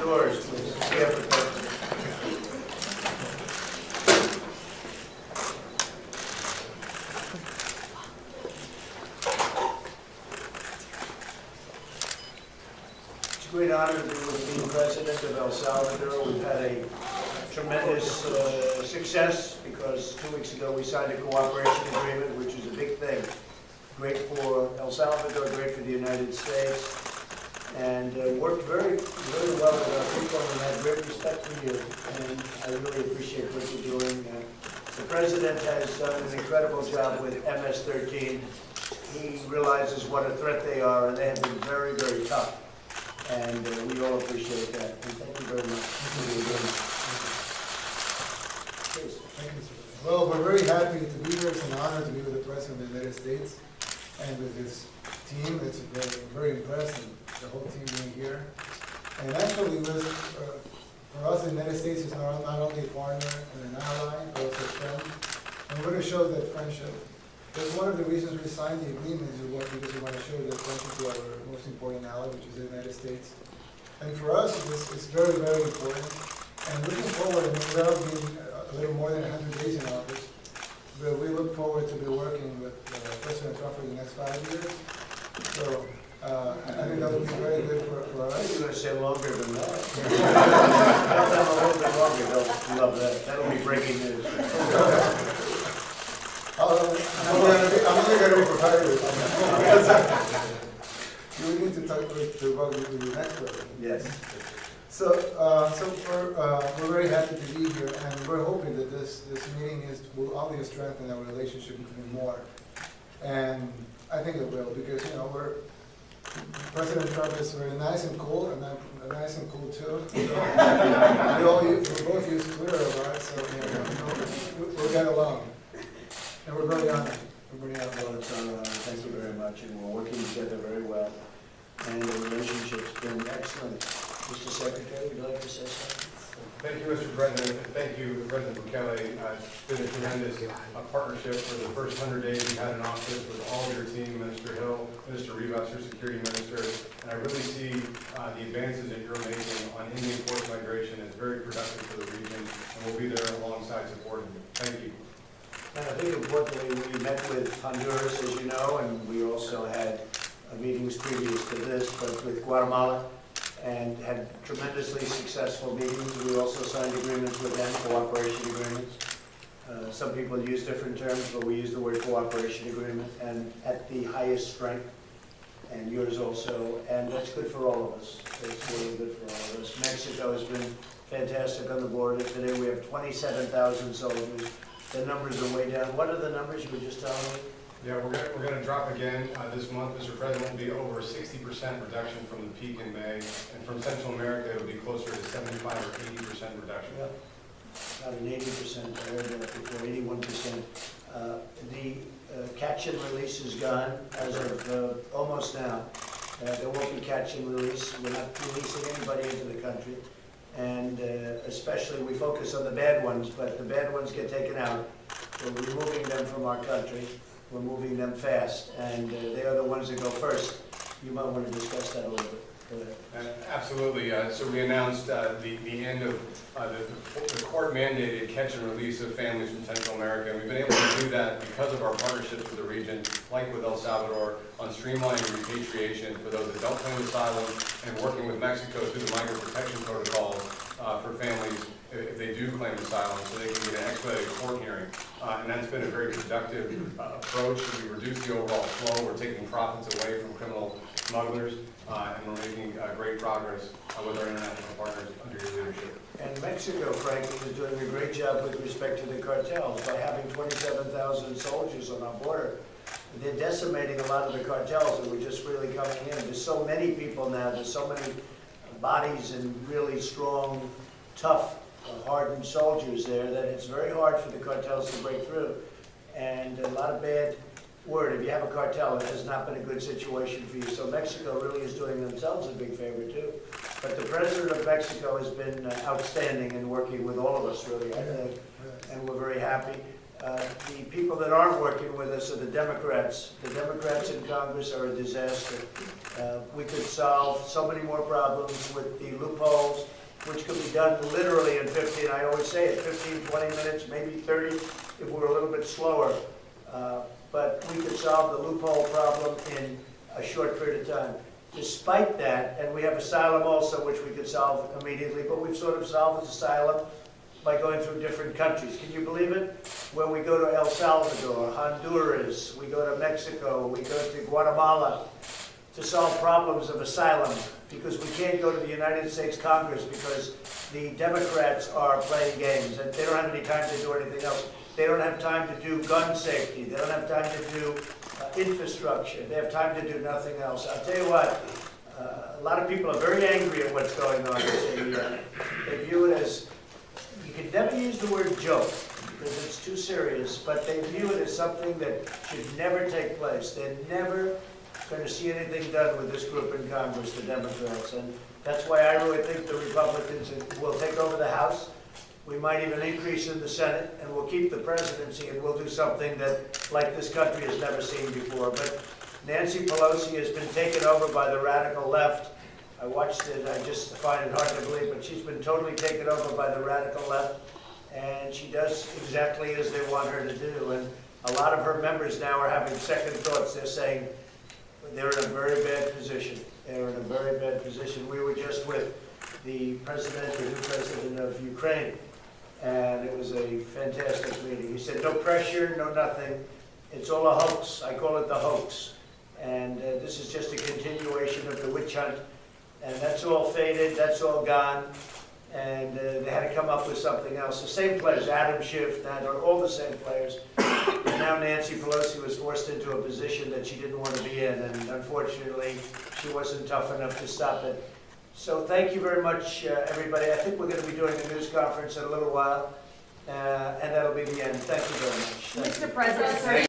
yours, please. We have a picture. It's a great honor to be President of El Salvador. We've had a tremendous success because 2 weeks ago we signed a cooperation agreement, which is a big thing. Great for El Salvador, great for the United States, and worked very well with our people and had great respect for you. And I really appreciate what you're doing. The President has done an incredible job with MS-13. He realizes what a threat they are, and they have been very tough. And we all appreciate that. And thank you very much for what you're doing. Please. Thank you, sir. Well, we're very happy to be here. It's an honor to be with the President of the United States and with his team. It's very impressed, and the whole team being here. And actually, for us, the United States is not only a partner and an ally, but also a friend. And we're going to show that friendship. That's one of the reasons we signed the agreement, because we want to show that friendship to our most important ally, which is the United States. And for us, it's very important. And looking forward, I mean, without being a little more than 100 days in office, but we look forward to be working with President Trump for the next 5 years. So I think that will be very good for us. You're going to say longer than that. Tell them a little bit longer. They'll love that. That'll be breaking news. I'm only going to be for 5 years. You need to talk with the next president. Yes. So, we're very happy to be here, and we're hoping that this meeting will only strengthen our relationship even more. And I think it will, because President Trump is very nice and cool, and I'm nice and cool too. We both use Twitter a lot, so we'll get along. And we're very honored. Well, it's an honor. Thank you very much, and we're working together very well. And the relationship's been excellent. Mr. Secretary, would you like to say something? Thank you, Mr. President. Thank you, President Bukele. It's been a tremendous partnership for the first 100 days you had in office with all of your team, Minister Hill, Minister Rivas, your security minister. And I really see the advances that you're making on Indian forced migration as very productive for the region, and we'll be there alongside supporting you. Thank you. And I think importantly, we met with Honduras, as you know, and we also had meetings previous to this, but with Guatemala, and had tremendously successful meetings. We also signed agreements with them, cooperation agreements. Some people use different terms, but we use the word cooperation agreement, and at the highest strength, and yours also, and that's good for all of us. It's really good for all of us. Mexico has been fantastic on the border. Today we have 27,000 soldiers. The numbers are way down. What are the numbers you were just telling me? Yeah, we're going to drop again this month. Mr. President, will be over 60% reduction from the peak in May, and from Central America it will be closer to 75 or 80% reduction. Yep. About an 80%, I heard that before, 81%. The catch and release is gone as of almost now. There won't be catch and release. We're not releasing anybody into the country. And especially we focus on the bad ones, but the bad ones get taken out. We're removing them from our country. We're moving them fast, and they are the ones that go first. You might want to discuss that a little bit. Absolutely. So we announced the end of the court-mandated catch and release of families from Central America. And we've been able to do that because of our partnerships with the region, like with El Salvador, on streamlining repatriation for those that don't claim asylum, and working with Mexico through the migrant protection protocols for families if they do claim asylum, so they can get an expedited court hearing. And that's been a very productive approach. We reduce the overall flow. We're taking profits away from criminal smugglers, and we're making great progress with our international partners under your leadership. And Mexico, frankly, is doing a great job with respect to the cartels by having 27,000 soldiers on our border. They're decimating a lot of the cartels that were just really coming in. There's so many people now. There's so many bodies and really strong, tough, hardened soldiers there that it's very hard for the cartels to break through. And a lot of bad word. If you have a cartel, it has not been a good situation for you. So Mexico really is doing themselves a big favor too. But the President of Mexico has been outstanding in working with all of us, really, I think. And we're very happy. The people that aren't working with us are the Democrats. The Democrats in Congress are a disaster. We could solve so many more problems with the loopholes which could be done literally in 15, I always say it, 15, 20 minutes, maybe 30 if we're a little bit slower. But we could solve the loophole problem in a short period of time. Despite that, and we have asylum also, which we could solve immediately, but we've sort of solved asylum by going through different countries. Can you believe it? When we go to El Salvador, Honduras, we go to Mexico, we go to Guatemala to solve problems of asylum, because we can't go to the United States Congress because the Democrats are playing games and they don't have any time to do anything else. They don't have time to do gun safety. They don't have time to do infrastructure. They have time to do nothing else. I'll tell you what, a lot of people are very angry at what's going on. They view it as, you can never use the word joke because it's too serious, but they view it as something that should never take place. They're never going to see anything done with this group in Congress, the Democrats. And that's why I really think the Republicans will take over the House. We might even increase in the Senate, and we'll keep the presidency, and we'll do something that, like this country has never seen before. But Nancy Pelosi has been taken over by the radical left. I watched it, I just find it hard to believe, but she's been totally taken over by the radical left, and she does exactly as they want her to do. And a lot of her members now are having second thoughts. They're saying they're in a very bad position. They're in a very bad position. We were just with the president, the new president of Ukraine, and it was a fantastic meeting. He said, no pressure, no nothing. It's all a hoax. I call it the hoax. And this is just a continuation of the witch hunt. And that's all faded, that's all gone. And they had to come up with something else. The same players, Adam Schiff, all the same players. And now Nancy Pelosi was forced into a position that she didn't want to be in. And unfortunately, she wasn't tough enough to stop it. So thank you very much, everybody. I think we're going to be doing a news conference in a little while, and that'll be the end. Thank you very much. Thank you. Mr. President,